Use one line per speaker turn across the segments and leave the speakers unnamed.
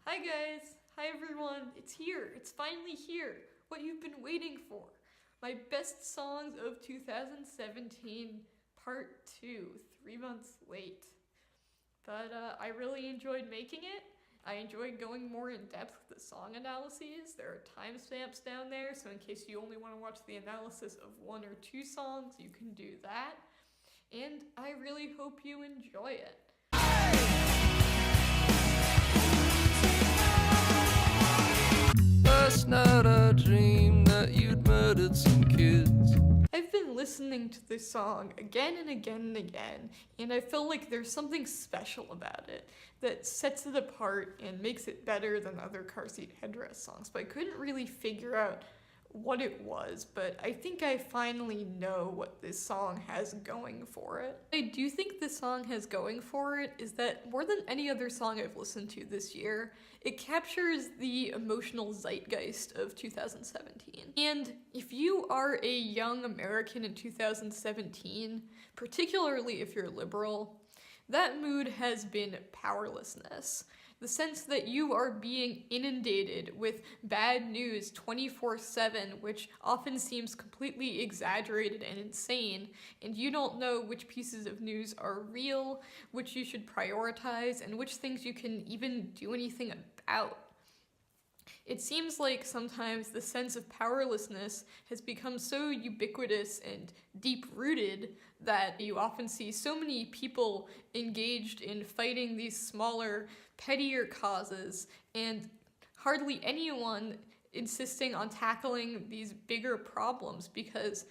Hi guys! Hi everyone! It's here! It's finally here! What you've been waiting for! My best songs of 2017, part 2, 3 months late. But I really enjoyed making it. I enjoyed going more in depth with the song analyses. There are timestamps down there, so in case you only want to watch the analysis of one or two songs, you can do that. And I really hope you enjoy it.
Last night I dreamed that you'd murdered some kids.
I've been listening to this song again and again and again, and I feel like there's something special about it that sets it apart and makes it better than other car seat headrest songs, but I couldn't really figure out what it was, but I think I finally know what this song has going for it. I do think this song has going for it is that more than any other song I've listened to this year, it captures the emotional zeitgeist of 2017. And if you are a young American in 2017, particularly if you're liberal, that mood has been powerlessness. The sense that you are being inundated with bad news 24/7, which often seems completely exaggerated and insane, and you don't know which pieces of news are real, which you should prioritize, and which things you can even do anything about. It seems like sometimes the sense of powerlessness has become so ubiquitous and deep-rooted that you often see so many people engaged in fighting these smaller, pettier causes, and hardly anyone insisting on tackling these bigger problems because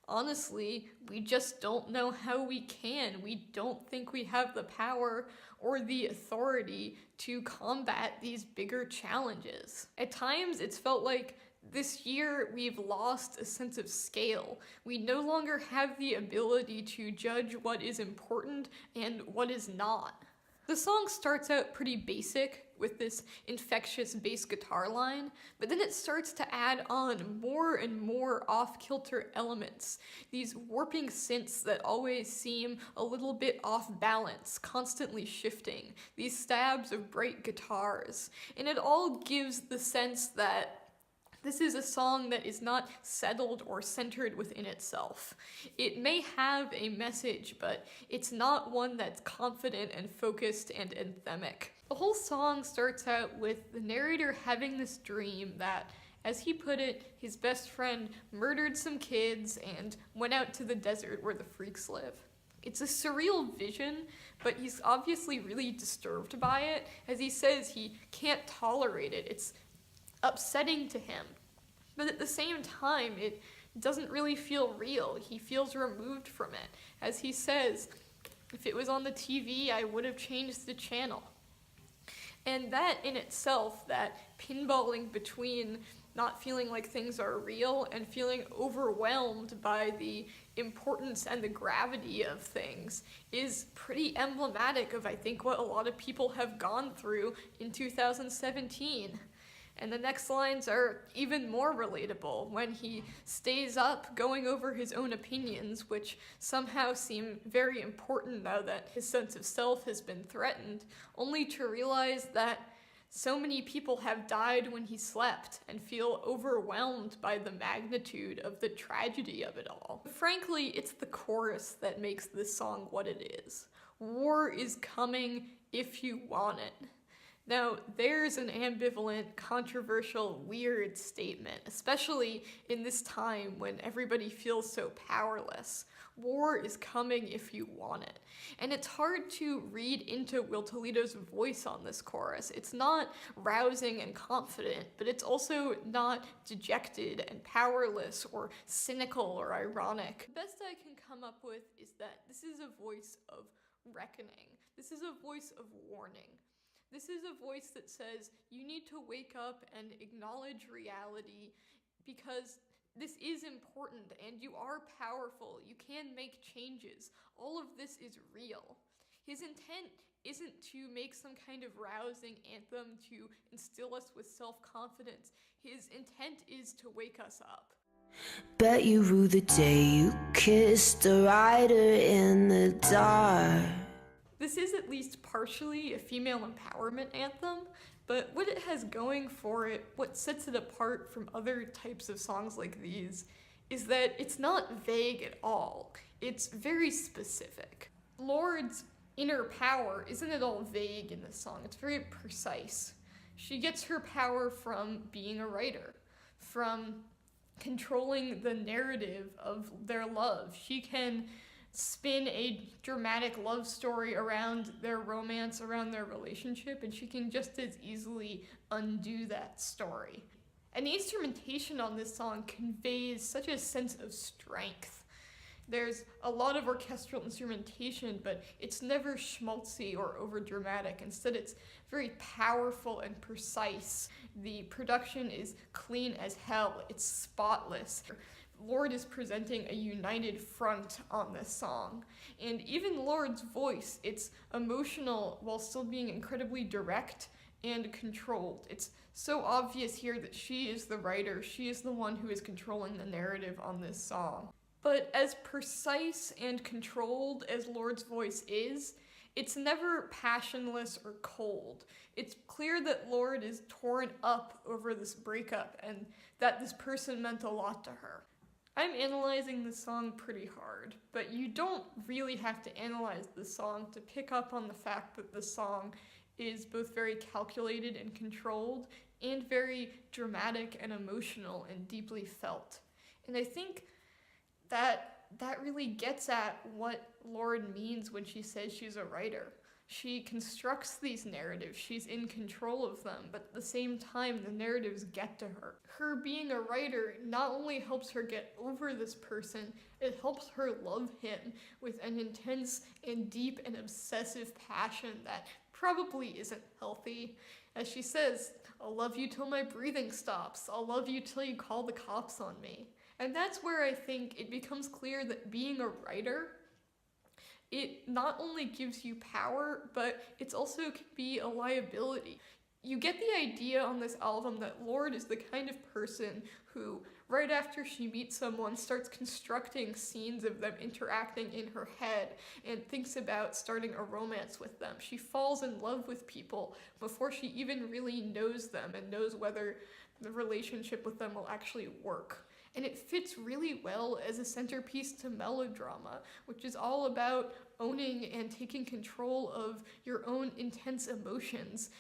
honestly, we just don't know how we can. We don't think we have the power or the authority to combat these bigger challenges. At times, it's felt like this year we've lost a sense of scale. We no longer have the ability to judge what is important and what is not. The song starts out pretty basic with this infectious bass guitar line, but then it starts to add on more and more off-kilter elements, these warping synths that always seem a little bit off balance, constantly shifting, these stabs of bright guitars, and it all gives the sense that this is a song that is not settled or centered within itself. It may have a message, but it's not one that's confident and focused and anthemic. The whole song starts out with the narrator having this dream that, as he put it, his best friend murdered some kids and went out to the desert where the freaks live. It's a surreal vision, but he's obviously really disturbed by it. As he says, he can't tolerate it. It's upsetting to him. But at the same time, it doesn't really feel real. He feels removed from it. As he says, if it was on the TV, I would have changed the channel. And that in itself, that pinballing between not feeling like things are real and feeling overwhelmed by the importance and the gravity of things is pretty emblematic of, I think, what a lot of people have gone through in 2017. And the next lines are even more relatable when he stays up going over his own opinions, which somehow seem very important now that his sense of self has been threatened, only to realize that so many people have died when he slept and feel overwhelmed by the magnitude of the tragedy of it all. Frankly, it's the chorus that makes this song what it is. War is coming if you want it. Now, there's an ambivalent, controversial, weird statement, especially in this time when everybody feels so powerless. War is coming if you want it. And it's hard to read into Will Toledo's voice on this chorus. It's not rousing and confident, but it's also not dejected and powerless or cynical or ironic. The best I can come up with is that this is a voice of reckoning. This is a voice of warning. This is a voice that says you need to wake up and acknowledge reality because this is important and you are powerful. You can make changes. All of this is real. His intent isn't to make some kind of rousing anthem to instill us with self-confidence. His intent is to wake us up.
Bet you rue the day you kissed a rider in the dark.
This is at least partially a female empowerment anthem, but what it has going for it, what sets it apart from other types of songs like these, is that it's not vague at all. It's very specific. Lorde's inner power isn't at all vague in this song, it's very precise. She gets her power from being a writer, from controlling the narrative of their love. She can spin a dramatic love story around their romance, around their relationship, and she can just as easily undo that story. And the instrumentation on this song conveys such a sense of strength. There's a lot of orchestral instrumentation, but it's never schmaltzy or overdramatic. Instead, it's very powerful and precise. The production is clean as hell. It's spotless. Lorde is presenting a united front on this song. And even Lorde's voice, it's emotional while still being incredibly direct and controlled. It's so obvious here that she is the writer. She is the one who is controlling the narrative on this song. But as precise and controlled as Lorde's voice is, it's never passionless or cold. It's clear that Lorde is torn up over this breakup and that this person meant a lot to her. I'm analyzing this song pretty hard, but you don't really have to analyze this song to pick up on the fact that this song is both very calculated and controlled and very dramatic and emotional and deeply felt. And I think that really gets at what Lorde means when she says she's a writer. She constructs these narratives, she's in control of them, but at the same time, the narratives get to her. Her being a writer not only helps her get over this person, it helps her love him with an intense and deep and obsessive passion that probably isn't healthy. As she says, "I'll love you till my breathing stops. I'll love you till you call the cops on me." And that's where I think it becomes clear that being a writer, it not only gives you power, but it also can be a liability. You get the idea on this album that Lorde is the kind of person who, right after she meets someone, starts constructing scenes of them interacting in her head and thinks about starting a romance with them. She falls in love with people before she even really knows them and knows whether the relationship with them will actually work. And it fits really well as a centerpiece to melodrama, which is all about owning and taking control of your own intense emotions.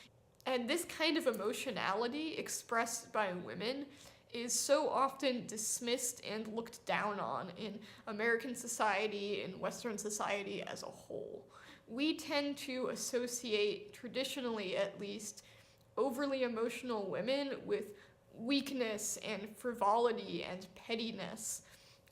And this kind of emotionality expressed by women is so often dismissed and looked down on in American society and Western society as a whole. We tend to associate, traditionally at least, overly emotional women with weakness and frivolity and pettiness.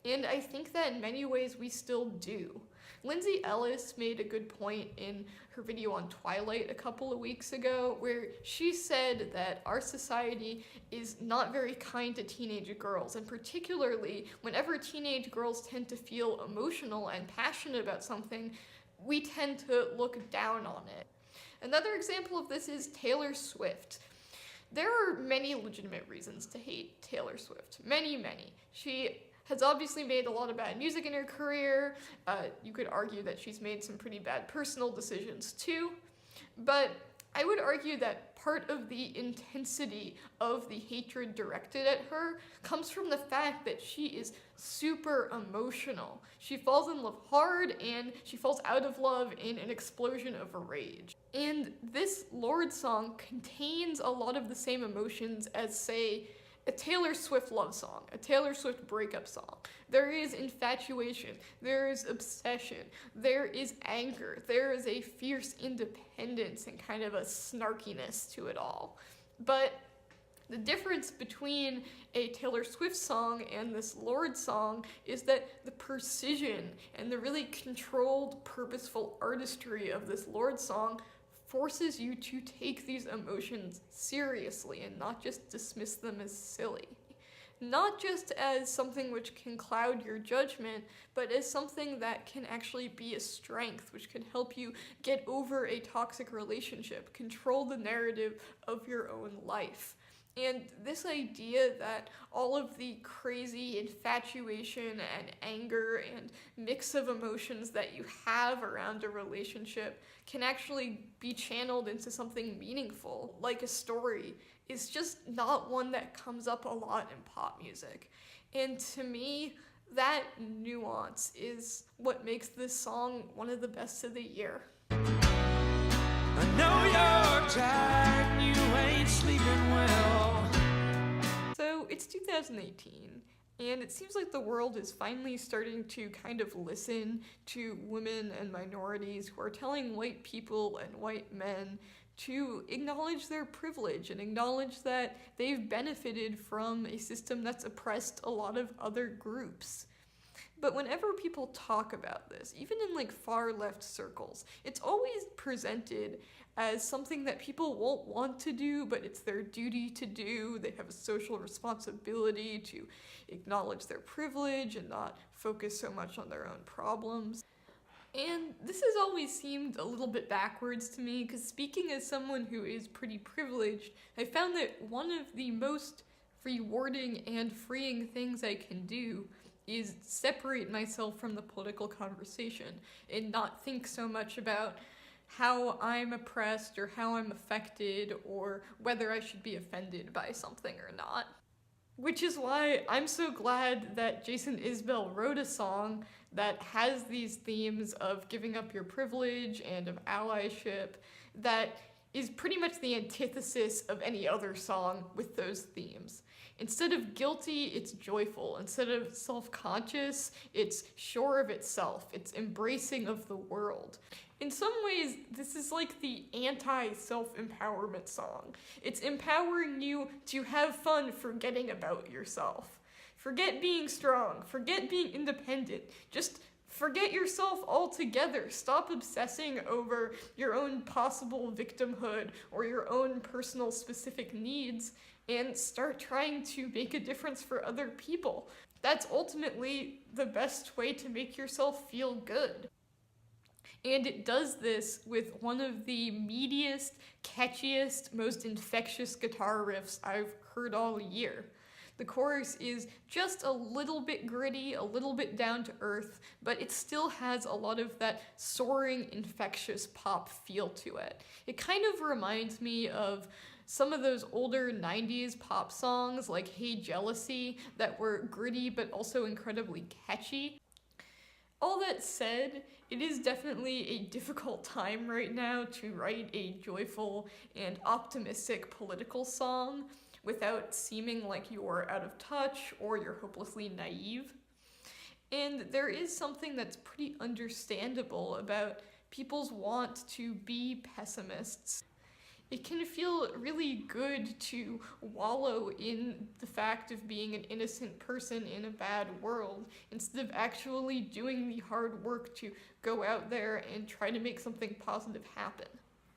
And I think that in many ways we still do. Lindsay Ellis made a good point in her video on Twilight a couple of weeks ago, where she said that our society is not very kind to teenage girls, and particularly whenever teenage girls tend to feel emotional and passionate about something, we tend to look down on it. Another example of this is Taylor Swift. There are many legitimate reasons to hate Taylor Swift. Many. She has obviously made a lot of bad music in her career. You could argue that she's made some pretty bad personal decisions too. But I would argue that part of the intensity of the hatred directed at her comes from the fact that she is super emotional. She falls in love hard and she falls out of love in an explosion of rage. And this Lorde song contains a lot of the same emotions as, say, a Taylor Swift love song, a Taylor Swift breakup song. There is infatuation, there is obsession, there is anger, there is a fierce independence and kind of a snarkiness to it all. But the difference between a Taylor Swift song and this Lorde song is that the precision and the really controlled, purposeful artistry of this Lorde song forces you to take these emotions seriously and not just dismiss them as silly. Not just as something which can cloud your judgment, but as something that can actually be a strength, which can help you get over a toxic relationship, control the narrative of your own life. And this idea that all of the crazy infatuation and anger and mix of emotions that you have around a relationship can actually be channeled into something meaningful, like a story, is just not one that comes up a lot in pop music. And to me, that nuance is what makes this song one of the best of the year.
I know you're tired and you ain't sleeping well.
So it's 2018, and it seems like the world is finally starting to kind of listen to women and minorities who are telling white people and white men to acknowledge their privilege and acknowledge that they've benefited from a system that's oppressed a lot of other groups. But whenever people talk about this, even in like far left circles, it's always presented as something that people won't want to do, but it's their duty to do. They have a social responsibility to acknowledge their privilege and not focus so much on their own problems. And this has always seemed a little bit backwards to me, because speaking as someone who is pretty privileged, I found that one of the most rewarding and freeing things I can do is separate myself from the political conversation and not think so much about how I'm oppressed or how I'm affected or whether I should be offended by something or not. Which is why I'm so glad that Jason Isbell wrote a song that has these themes of giving up your privilege and of allyship that is pretty much the antithesis of any other song with those themes. Instead of guilty, it's joyful. Instead of self-conscious, it's sure of itself. It's embracing of the world. In some ways, this is like the anti-self-empowerment song. It's empowering you to have fun forgetting about yourself. Forget being strong. Forget being independent. Just forget yourself altogether. Stop obsessing over your own possible victimhood or your own personal specific needs and start trying to make a difference for other people. That's ultimately the best way to make yourself feel good. And it does this with one of the meatiest, catchiest, most infectious guitar riffs I've heard all year. The chorus is just a little bit gritty, a little bit down to earth, but it still has a lot of that soaring, infectious pop feel to it. It kind of reminds me of some of those older 90s pop songs like Hey Jealousy that were gritty but also incredibly catchy. All that said, it is definitely a difficult time right now to write a joyful and optimistic political song without seeming like you're out of touch or you're hopelessly naive. And there is something that's pretty understandable about people's want to be pessimists. It can feel really good to wallow in the fact of being an innocent person in a bad world instead of actually doing the hard work to go out there and try to make something positive happen.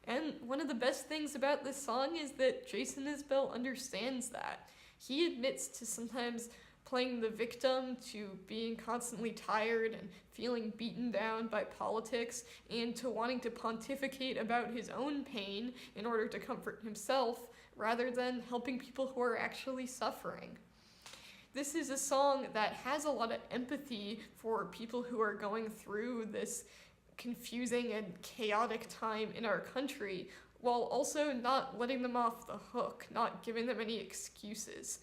And one of the best things about this song is that Jason Isbell understands that. He admits to sometimes playing the victim, to being constantly tired and feeling beaten down by politics, and to wanting to pontificate about his own pain in order to comfort himself, rather than helping people who are actually suffering. This is a song that has a lot of empathy for people who are going through this confusing and chaotic time in our country, while also not letting them off the hook, not giving them any excuses.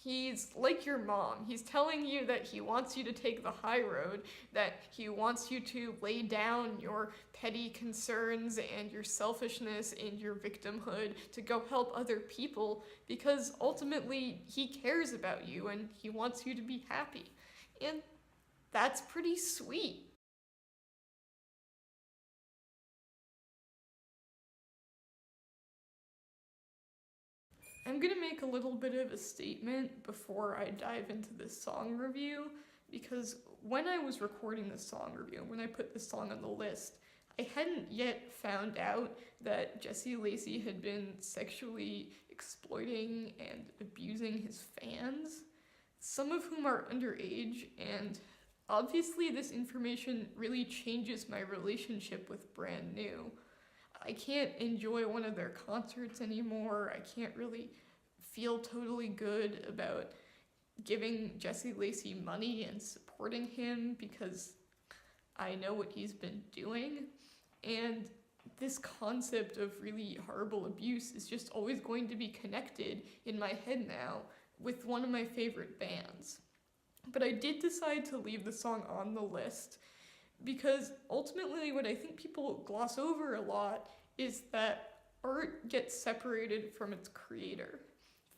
He's like your mom. He's telling you that he wants you to take the high road, that he wants you to lay down your petty concerns and your selfishness and your victimhood to go help other people, because ultimately he cares about you and he wants you to be happy. And that's pretty sweet. I'm gonna make a little bit of a statement before I dive into this song review, because when I was recording this song review, when I put this song on the list, I hadn't yet found out that Jesse Lacey had been sexually exploiting and abusing his fans, some of whom are underage, and obviously this information really changes my relationship with Brand New. I can't enjoy one of their concerts anymore. I can't really feel totally good about giving Jesse Lacey money and supporting him because I know what he's been doing. And this concept of really horrible abuse is just always going to be connected in my head now with one of my favorite bands. But I did decide to leave the song on the list because ultimately what I think people gloss over a lot is that art gets separated from its creator.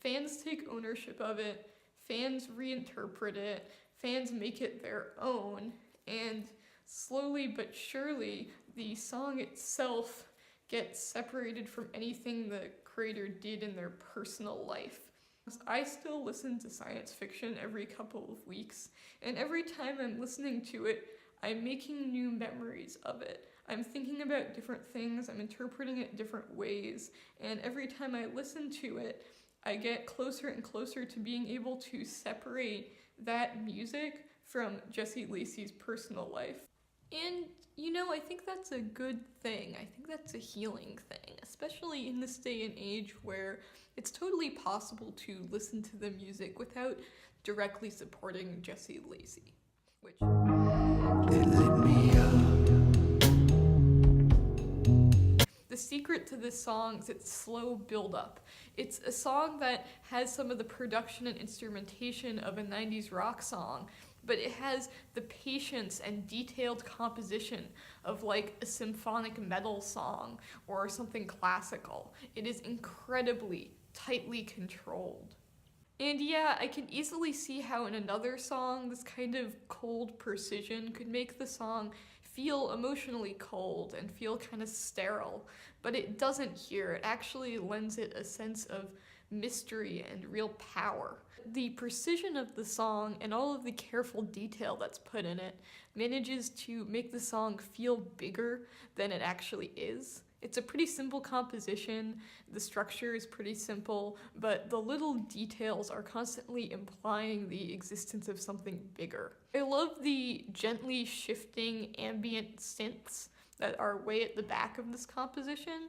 Fans take ownership of it, fans reinterpret it, fans make it their own, and slowly but surely the song itself gets separated from anything the creator did in their personal life. I still listen to science fiction every couple of weeks, and every time I'm listening to it, I'm making new memories of it. I'm thinking about different things, I'm interpreting it different ways, and every time I listen to it, I get closer and closer to being able to separate that music from Jesse Lacey's personal life. And, I think that's a good thing. I think that's a healing thing, especially in this day and age where it's totally possible to listen to the music without directly supporting Jesse Lacey. Which
It lit me up.
The secret to this song is its slow build-up. It's a song that has some of the production and instrumentation of a 90s rock song, but it has the patience and detailed composition of like a symphonic metal song or something classical. It is incredibly tightly controlled. And yeah, I can easily see how in another song, this kind of cold precision could make the song feel emotionally cold and feel kind of sterile, but it doesn't here. It actually lends it a sense of mystery and real power. The precision of the song and all of the careful detail that's put in it manages to make the song feel bigger than it actually is. It's a pretty simple composition, the structure is pretty simple, but the little details are constantly implying the existence of something bigger. I love the gently shifting ambient synths that are way at the back of this composition.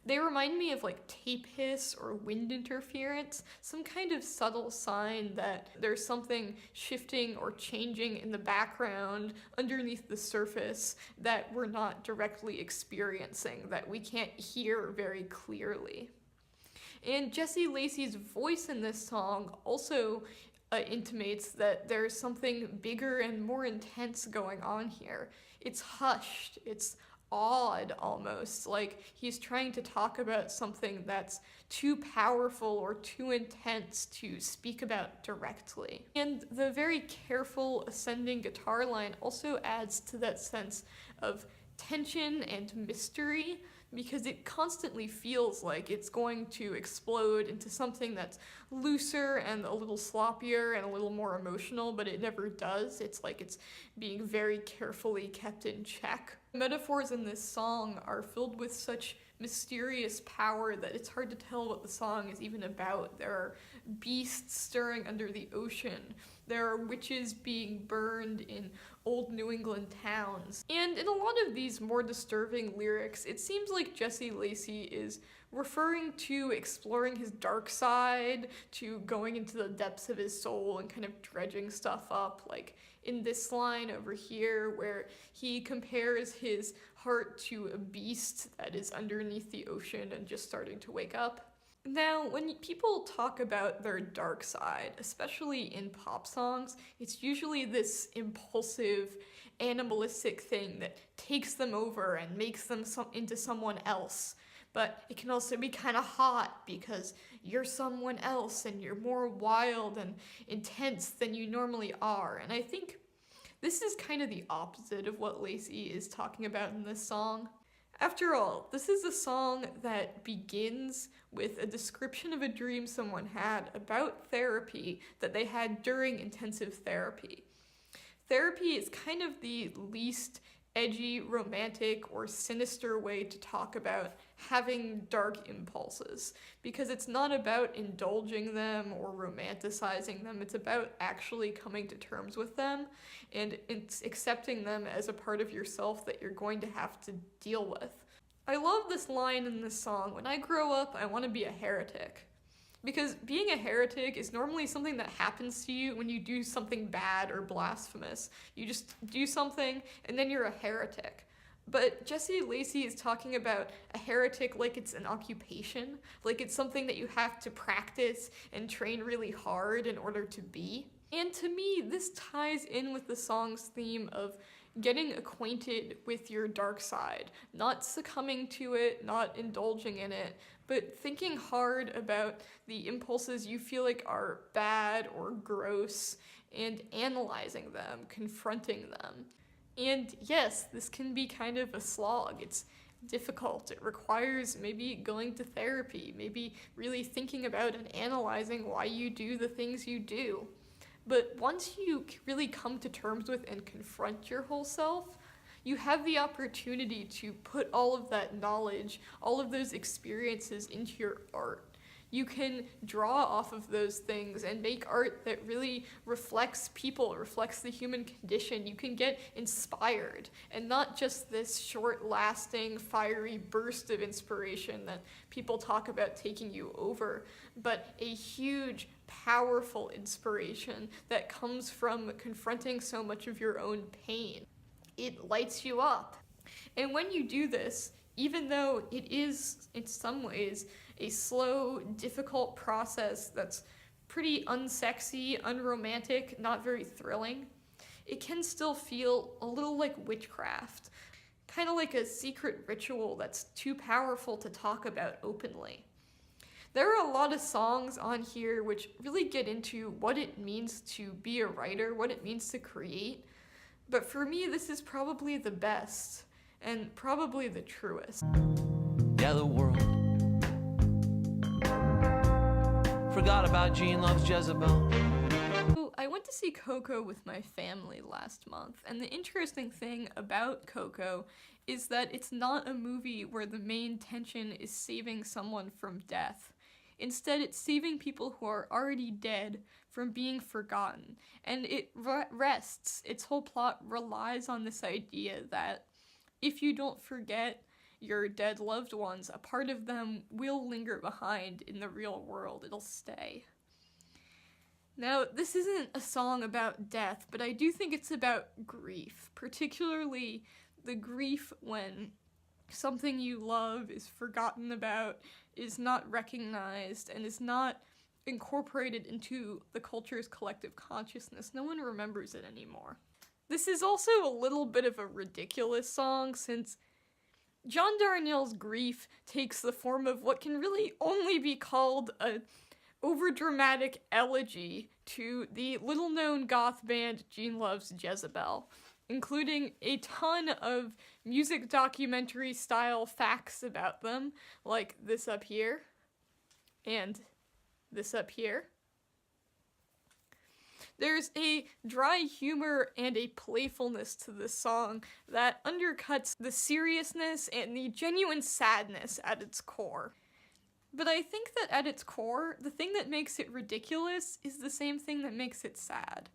They remind me of like tape hiss or wind interference, some kind of subtle sign that there's something shifting or changing in the background underneath the surface that we're not directly experiencing, that we can't hear very clearly. And Jesse Lacey's voice in this song also intimates that there's something bigger and more intense going on here. It's hushed, it's awed almost, like he's trying to talk about something that's too powerful or too intense to speak about directly. And the very careful ascending guitar line also adds to that sense of tension and mystery, because it constantly feels like it's going to explode into something that's looser and a little sloppier and a little more emotional, but it never does. It's like it's being very carefully kept in check. The metaphors in this song are filled with such mysterious power that it's hard to tell what the song is even about. There are beasts stirring under the ocean. There are witches being burned in old New England towns. And in a lot of these more disturbing lyrics, it seems like Jesse Lacey is referring to exploring his dark side, to going into the depths of his soul and kind of dredging stuff up, like in this line over here where he compares his heart to a beast that is underneath the ocean and just starting to wake up. Now, when people talk about their dark side, especially in pop songs, it's usually this impulsive, animalistic thing that takes them over and makes them into someone else. But it can also be kind of hot because you're someone else and you're more wild and intense than you normally are. And I think this is kind of the opposite of what Lacey is talking about in this song. After all, this is a song that begins with a description of a dream someone had about therapy that they had during intensive therapy. Therapy is kind of the least edgy, romantic, or sinister way to talk about having dark impulses, because it's not about indulging them or romanticizing them. It's about actually coming to terms with them and it's accepting them as a part of yourself that you're going to have to deal with. I love this line in this song: "When I grow up, I want to be a heretic." Because being a heretic is normally something that happens to you when you do something bad or blasphemous. You just do something and then you're a heretic. But Jesse Lacey is talking about a heretic like it's an occupation, like it's something that you have to practice and train really hard in order to be. And to me, this ties in with the song's theme of getting acquainted with your dark side, not succumbing to it, not indulging in it, but thinking hard about the impulses you feel like are bad or gross and analyzing them, confronting them. And yes, this can be kind of a slog. It's difficult. It requires maybe going to therapy, maybe really thinking about and analyzing why you do the things you do. But once you really come to terms with and confront your whole self, you have the opportunity to put all of that knowledge, all of those experiences into your art. You can draw off of those things and make art that really reflects people, reflects the human condition. You can get inspired, and not just this short-lasting, fiery burst of inspiration that people talk about taking you over, but a huge, powerful inspiration that comes from confronting so much of your own pain. It lights you up. And when you do this, even though it is, in some ways, a slow, difficult process that's pretty unsexy, unromantic, not very thrilling, it can still feel a little like witchcraft, kind of like a secret ritual that's too powerful to talk about openly. There are a lot of songs on here which really get into what it means to be a writer, what it means to create, but for me this is probably the best, and probably the truest.
Yeah, the world forgot about Gene Loves Jezebel.
So I went to see Coco with my family last month, and the interesting thing about Coco is that it's not a movie where the main tension is saving someone from death. Instead, it's saving people who are already dead from being forgotten, and it rests, its whole plot relies on this idea that if you don't forget your dead loved ones, a part of them will linger behind in the real world. It'll stay. Now, this isn't a song about death, but I do think it's about grief, particularly the grief when something you love is forgotten about, is not recognized, and is not incorporated into the culture's collective consciousness. No one remembers it anymore. This is also a little bit of a ridiculous song, since John Darnielle's grief takes the form of what can really only be called a overdramatic elegy to the little-known goth band Gene Loves Jezebel, including a ton of music documentary-style facts about them, like this up here, and this up here. There's a dry humor and a playfulness to this song that undercuts the seriousness and the genuine sadness at its core. But I think that at its core, the thing that makes it ridiculous is the same thing that makes it sad.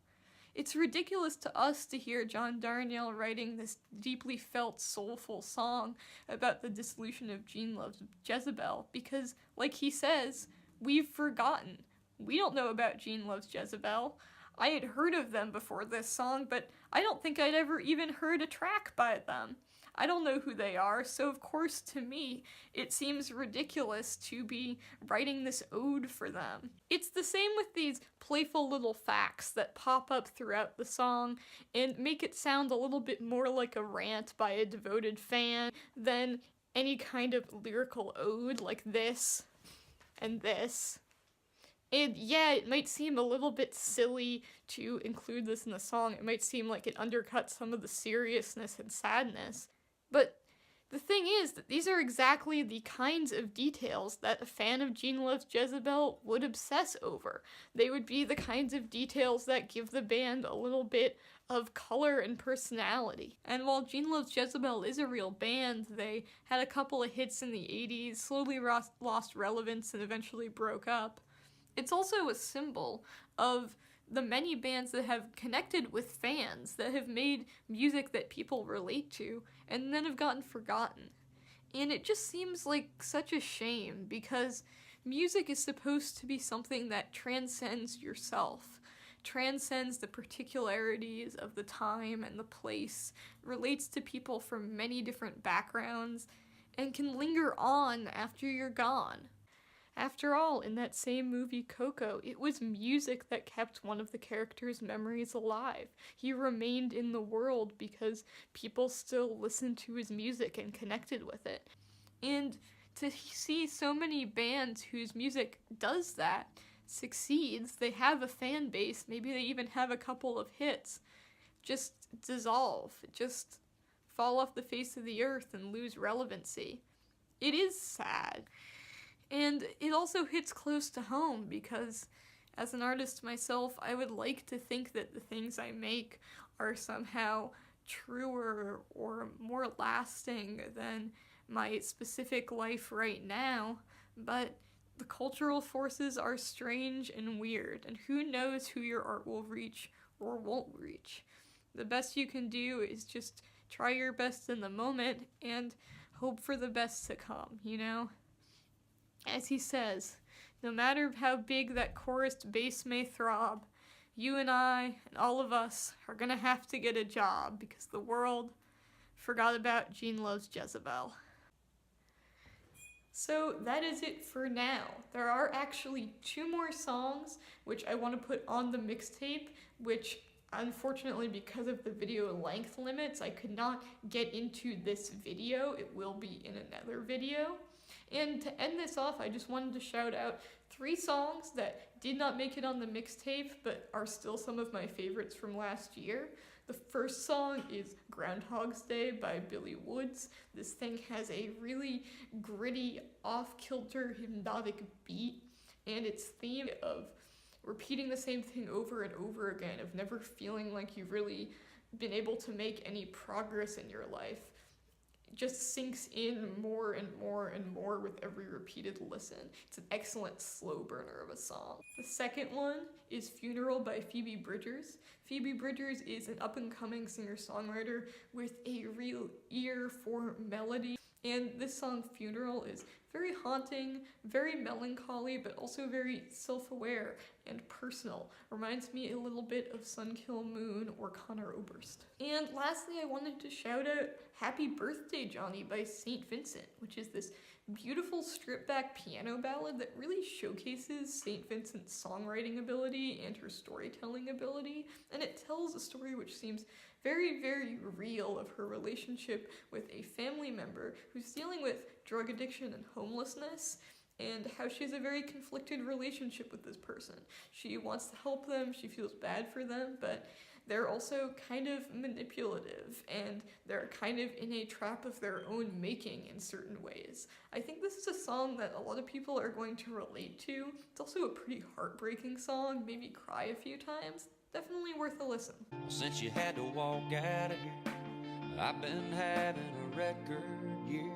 It's ridiculous to us to hear John Darnielle writing this deeply felt, soulful song about the dissolution of Gene Loves Jezebel, because, like he says, we've forgotten. We don't know about Gene Loves Jezebel. I had heard of them before this song, but I don't think I'd ever even heard a track by them. I don't know who they are, so of course to me, it seems ridiculous to be writing this ode for them. It's the same with these playful little facts that pop up throughout the song and make it sound a little bit more like a rant by a devoted fan than any kind of lyrical ode like this and this. And yeah, it might seem a little bit silly to include this in the song. It might seem like it undercuts some of the seriousness and sadness. But the thing is that these are exactly the kinds of details that a fan of Gene Loves Jezebel would obsess over. They would be the kinds of details that give the band a little bit of color and personality. And while Gene Loves Jezebel is a real band, they had a couple of hits in the 80s, slowly lost relevance, and eventually broke up. It's also a symbol of the many bands that have connected with fans, that have made music that people relate to, and then have gotten forgotten. And it just seems like such a shame, because Music is supposed to be something that transcends yourself, transcends the particularities of the time and the place, relates to people from many different backgrounds, and can linger on after you're gone. After all, in that same movie Coco, it was music that kept one of the characters' memories alive. He remained in the world because people still listened to his music and connected with it. And to see so many bands whose music does that, succeeds, they have a fan base, maybe they even have a couple of hits, just dissolve, just fall off the face of the earth and lose relevancy. It is sad. And it also hits close to home because, as an artist myself, I would like to think that the things I make are somehow truer or more lasting than my specific life right now, but the cultural forces are strange and weird, and who knows who your art will reach or won't reach. The best you can do is just try your best in the moment and hope for the best to come, you know? As he says, no matter how big that chorused bass may throb, you and I and all of us are gonna have to get a job because the world forgot about Gene Loves Jezebel. So that is it for now. There are actually 2 more songs which I want to put on the mixtape, which unfortunately because of the video length limits I could not get into this video. It will be in another video. And to end this off, I just wanted to shout out 3 songs that did not make it on the mixtape, but are still some of my favorites from last year. The first song is Groundhog's Day by Billy Woods. This thing has a really gritty, off-kilter, hypnotic beat, and its theme of repeating the same thing over and over again, of never feeling like you've really been able to make any progress in your life, just sinks in more and more and more with every repeated listen. It's an excellent slow burner of a song. The second one is Funeral by Phoebe Bridgers. Phoebe Bridgers is an up-and-coming singer-songwriter with a real ear for melody, and this song, Funeral, is very haunting, very melancholy, but also very self-aware and personal. Reminds me a little bit of Sun Kil Moon or Conor Oberst. And lastly, I wanted to shout out Happy Birthday Johnny by St. Vincent, which is this beautiful stripped-back piano ballad that really showcases St. Vincent's songwriting ability and her storytelling ability, and it tells a story which seems very, very real of her relationship with a family member who's dealing with drug addiction and homelessness, and how she has a very conflicted relationship with this person. She wants to help them, she feels bad for them, but they're also kind of manipulative, and they're kind of in a trap of their own making in certain ways. I think this is a song that a lot of people are going to relate to. It's also a pretty heartbreaking song, made me cry a few times. Definitely worth a listen.
Since you had to walk out of here, I've been having a record year.